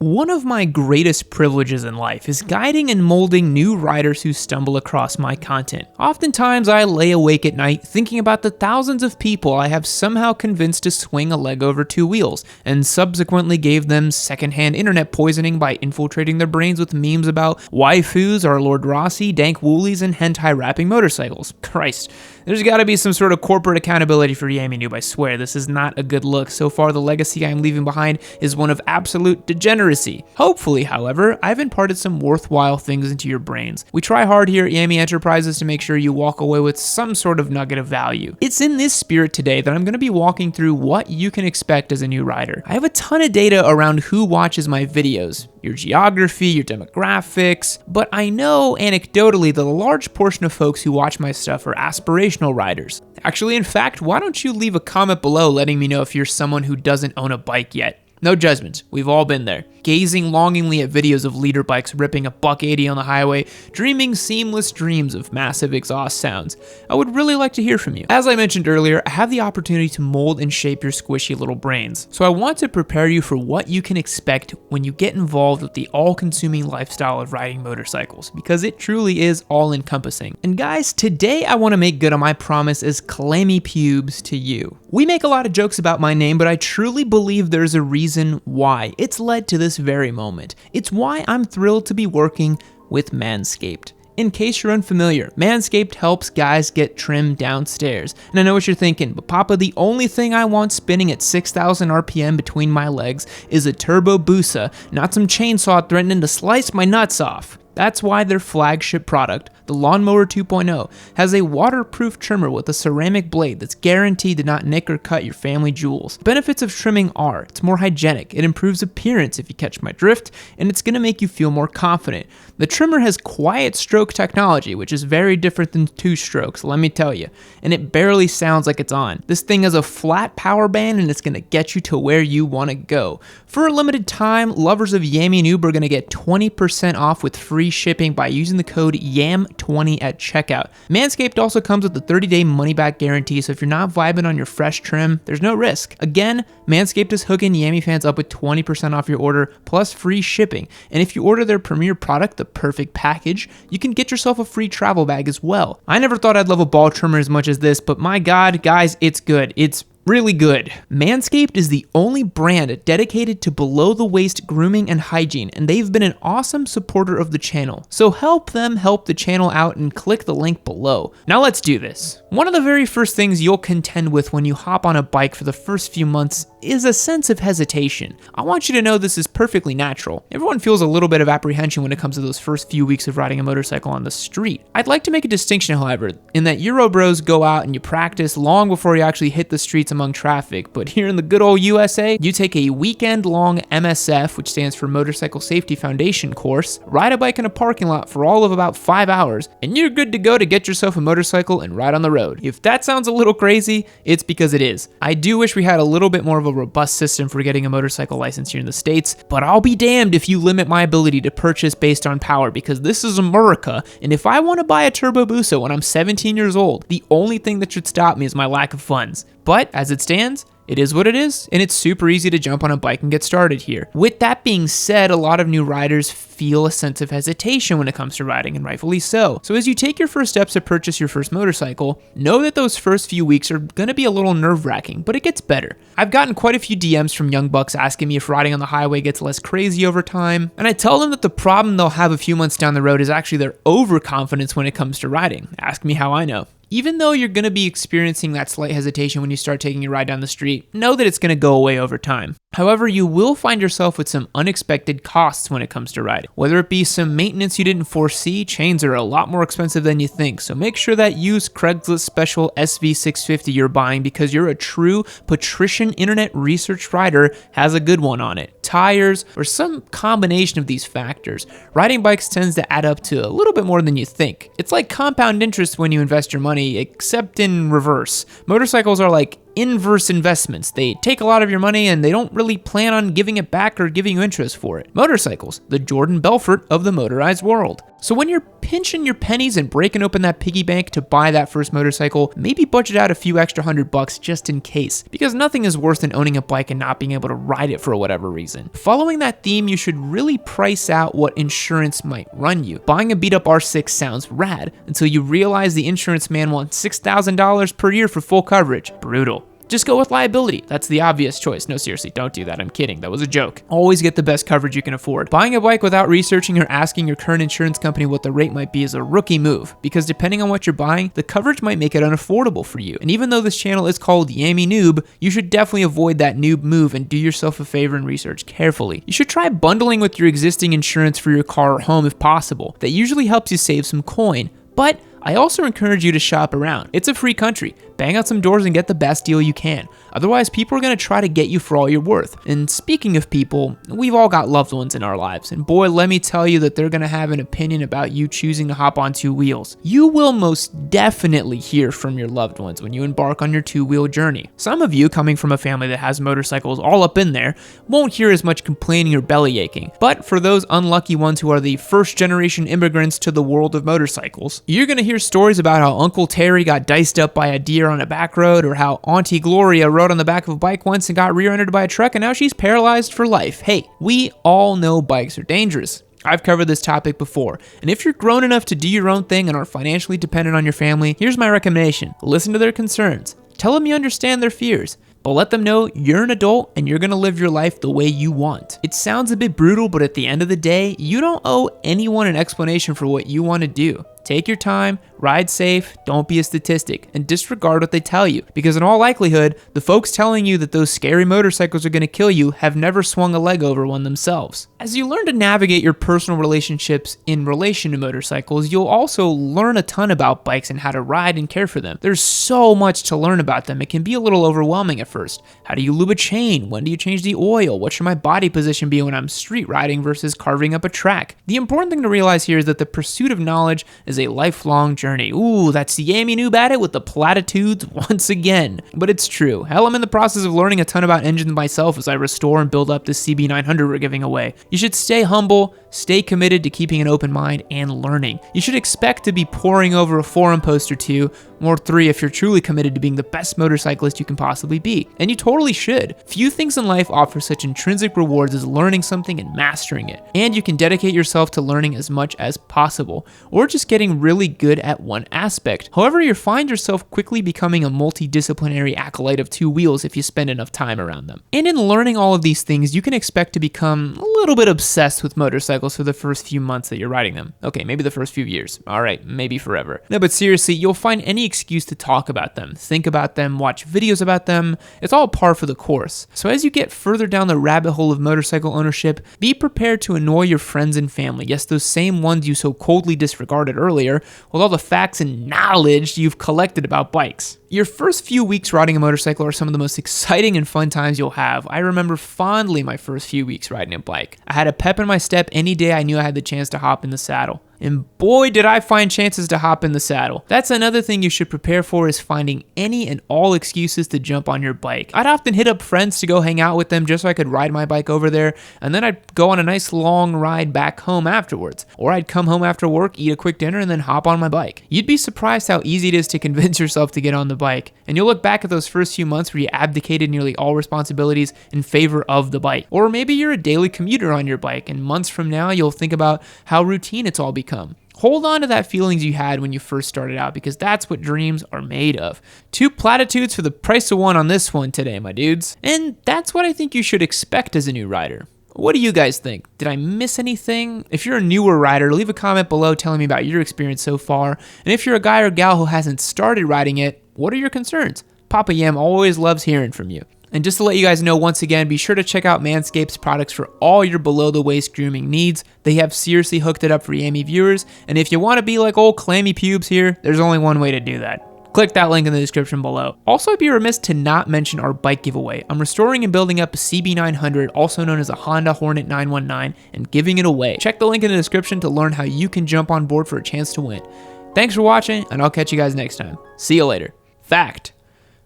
One of my greatest privileges in life is guiding and molding new riders who stumble across my content. Oftentimes, I lay awake at night thinking about the thousands of people I have somehow convinced to swing a leg over two wheels, and subsequently gave them secondhand internet poisoning by infiltrating their brains with memes about waifus, our Lord Rossi, dank woolies, and hentai rapping motorcycles. Christ, there's gotta be some sort of corporate accountability for Yammie Noob, I swear. This is not a good look. So far, the legacy I am leaving behind is one of absolute degeneracy. Hopefully, however, I've imparted some worthwhile things into your brains. We try hard here at Yammie Enterprises to make sure you walk away with some sort of nugget of value. It's in this spirit today that I'm going to be walking through what you can expect as a new rider. I have a ton of data around who watches my videos, your geography, your demographics, but I know anecdotally that a large portion of folks who watch my stuff are aspirational riders. Actually, in fact, why don't you leave a comment below letting me know if you're someone who doesn't own a bike yet? No judgment, we've all been there. Gazing longingly at videos of leader bikes ripping a $180 on the highway, dreaming seamless dreams of massive exhaust sounds. I would really like to hear from you. As I mentioned earlier, I have the opportunity to mold and shape your squishy little brains. So I want to prepare you for what you can expect when you get involved with the all-consuming lifestyle of riding motorcycles, because it truly is all-encompassing. And guys, today I want to make good on my promise as clammy pubes to you. We make a lot of jokes about my name, but I truly believe there's a reason why it's led to this very moment. It's why I'm thrilled to be working with Manscaped. In case you're unfamiliar, Manscaped helps guys get trimmed downstairs. And I know what you're thinking, but Papa, the only thing I want spinning at 6,000 RPM between my legs is a Turbo Busa, not some chainsaw threatening to slice my nuts off. That's why their flagship product, the Lawnmower 2.0, has a waterproof trimmer with a ceramic blade that's guaranteed to not nick or cut your family jewels. The benefits of trimming are, it's more hygienic, it improves appearance if you catch my drift, and it's going to make you feel more confident. The trimmer has quiet stroke technology, which is very different than two strokes, let me tell you, and it barely sounds like it's on. This thing has a flat power band and it's going to get you to where you want to go. For a limited time, lovers of Yammie Noob are going to get 20% off with free shipping by using the code YAM20 at checkout. Manscaped also comes with a 30-day money-back guarantee, so if you're not vibing on your fresh trim, there's no risk. Again, Manscaped is hooking Yammie fans up with 20% off your order, plus free shipping. And if you order their premier product, the Perfect Package, you can get yourself a free travel bag as well. I never thought I'd love a ball trimmer as much as this, but my God, guys, it's good. It's really good. Manscaped is the only brand dedicated to below-the-waist grooming and hygiene, and they've been an awesome supporter of the channel. So help them help the channel out and click the link below. Now let's do this. One of the very first things you'll contend with when you hop on a bike for the first few months is a sense of hesitation. I want you to know this is perfectly natural. Everyone feels a little bit of apprehension when it comes to those first few weeks of riding a motorcycle on the street. I'd like to make a distinction, however, in that Euro bros go out and you practice long before you actually hit the streets among traffic, but here in the good old USA, you take a weekend-long MSF, which stands for Motorcycle Safety Foundation course, ride a bike in a parking lot for all of about 5 hours, and you're good to go to get yourself a motorcycle and ride on the road. If that sounds a little crazy, it's because it is. I do wish we had a little bit more of a robust system for getting a motorcycle license here in the States, but I'll be damned if you limit my ability to purchase based on power, because this is America, and if I want to buy a Turbo Busa when I'm 17 years old, the only thing that should stop me is my lack of funds. But as it stands, it is what it is, and it's super easy to jump on a bike and get started here. With that being said, a lot of new riders feel a sense of hesitation when it comes to riding, and rightfully so. So as you take your first steps to purchase your first motorcycle, know that those first few weeks are gonna be a little nerve-wracking, but it gets better. I've gotten quite a few DMs from young bucks asking me if riding on the highway gets less crazy over time, and I tell them that the problem they'll have a few months down the road is actually their overconfidence when it comes to riding. Ask me how I know. Even though you're going to be experiencing that slight hesitation when you start taking a ride down the street, know that it's going to go away over time. However, you will find yourself with some unexpected costs when it comes to riding. Whether it be some maintenance you didn't foresee, chains are a lot more expensive than you think, so make sure that used Craigslist special SV650 you're buying because you're a true patrician internet research rider has a good one on it. Tires, or some combination of these factors. Riding bikes tends to add up to a little bit more than you think. It's like compound interest when you invest your money, except in reverse. Motorcycles are like inverse investments. They take a lot of your money and they don't really plan on giving it back or giving you interest for it. Motorcycles, the Jordan Belfort of the motorized world. So when you're pinching your pennies and breaking open that piggy bank to buy that first motorcycle, maybe budget out a few extra $100 just in case, because nothing is worse than owning a bike and not being able to ride it for whatever reason. Following that theme, you should really price out what insurance might run you. Buying a beat up R6 sounds rad until you realize the insurance man wants $6,000 per year for full coverage. Brutal. Just go with liability. That's the obvious choice. No, seriously, don't do that. I'm kidding. That was a joke. Always get the best coverage you can afford. Buying a bike without researching or asking your current insurance company what the rate might be is a rookie move, because depending on what you're buying, the coverage might make it unaffordable for you. And even though this channel is called Yammie Noob, you should definitely avoid that noob move and do yourself a favor and research carefully. You should try bundling with your existing insurance for your car or home if possible. That usually helps you save some coin. But I also encourage you to shop around. It's a free country. Bang out some doors and get the best deal you can. Otherwise, people are going to try to get you for all you're worth. And speaking of people, we've all got loved ones in our lives. And boy, let me tell you that they're going to have an opinion about you choosing to hop on two wheels. You will most definitely hear from your loved ones when you embark on your two-wheel journey. Some of you, coming from a family that has motorcycles all up in there, won't hear as much complaining or belly aching. But for those unlucky ones who are the first-generation immigrants to the world of motorcycles, you're going to hear stories about how Uncle Terry got diced up by a deer on a back road, or how Auntie Gloria rode on the back of a bike once and got rear-ended by a truck and now she's paralyzed for life. Hey, we all know bikes are dangerous. I've covered this topic before, and if you're grown enough to do your own thing and are financially dependent on your family, here's my recommendation. Listen to their concerns. Tell them you understand their fears, but let them know you're an adult and you're gonna live your life the way you want. It sounds a bit brutal, but at the end of the day, you don't owe anyone an explanation for what you want to do. Take your time, ride safe, don't be a statistic, and disregard what they tell you, because in all likelihood, the folks telling you that those scary motorcycles are going to kill you have never swung a leg over one themselves. As you learn to navigate your personal relationships in relation to motorcycles, you'll also learn a ton about bikes and how to ride and care for them. There's so much to learn about them, it can be a little overwhelming at first. How do you lube a chain? When do you change the oil? What should my body position be when I'm street riding versus carving up a track? The important thing to realize here is that the pursuit of knowledge is a lifelong journey. Ooh, that's the Yammie Noob at it with the platitudes once again. But it's true. Hell, I'm in the process of learning a ton about engines myself as I restore and build up this CB900 we're giving away. You should stay humble, stay committed to keeping an open mind and learning. You should expect to be poring over a forum post or two, or 3 if you're truly committed to being the best motorcyclist you can possibly be. And you totally should. Few things in life offer such intrinsic rewards as learning something and mastering it. And you can dedicate yourself to learning as much as possible, or just getting really good at one aspect. However, you find yourself quickly becoming a multidisciplinary acolyte of two wheels if you spend enough time around them. And in learning all of these things, you can expect to become a little bit obsessed with motorcycles for the first few months that you're riding them. Okay, maybe the first few years. All right, maybe forever. No, but seriously, you'll find any excuse to talk about them, think about them, watch videos about them. It's all par for the course. So as you get further down the rabbit hole of motorcycle ownership, be prepared to annoy your friends and family. Yes, those same ones you so coldly disregarded earlier, with all the facts and knowledge you've collected about bikes. Your first few weeks riding a motorcycle are some of the most exciting and fun times you'll have. I remember fondly my first few weeks riding a bike. I had a pep in my step any day I knew I had the chance to hop in the saddle. And boy, did I find chances to hop in the saddle. That's another thing you should prepare for, is finding any and all excuses to jump on your bike. I'd often hit up friends to go hang out with them just so I could ride my bike over there, and then I'd go on a nice long ride back home afterwards. Or I'd come home after work, eat a quick dinner, and then hop on my bike. You'd be surprised how easy it is to convince yourself to get on the bike. And you'll look back at those first few months where you abdicated nearly all responsibilities in favor of the bike. Or maybe you're a daily commuter on your bike, and months from now you'll think about how routine it's all become. Hold on to that feelings you had when you first started out, because that's what dreams are made of. 2 platitudes for the price of 1 on this one today, my dudes. And that's what I think you should expect as a new rider. What do you guys think? Did I miss anything? If you're a newer rider, leave a comment below telling me about your experience so far. And if you're a guy or gal who hasn't started riding it, what are your concerns? Papa Yam always loves hearing from you. And just to let you guys know, once again, be sure to check out Manscaped's products for all your below-the-waist grooming needs. They have seriously hooked it up for Yammie viewers, and if you want to be like old clammy pubes here, there's only one way to do that. Click that link in the description below. Also, I'd be remiss to not mention our bike giveaway. I'm restoring and building up a CB900, also known as a Honda Hornet 919, and giving it away. Check the link in the description to learn how you can jump on board for a chance to win. Thanks for watching, and I'll catch you guys next time. See you later. Fact: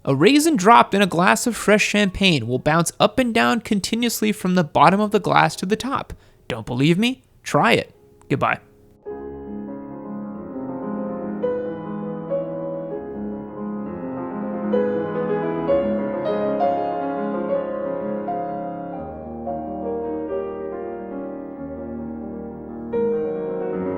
A raisin dropped in a glass of fresh champagne will bounce up and down continuously from the bottom of the glass to the top. Don't believe me? Try it. Goodbye.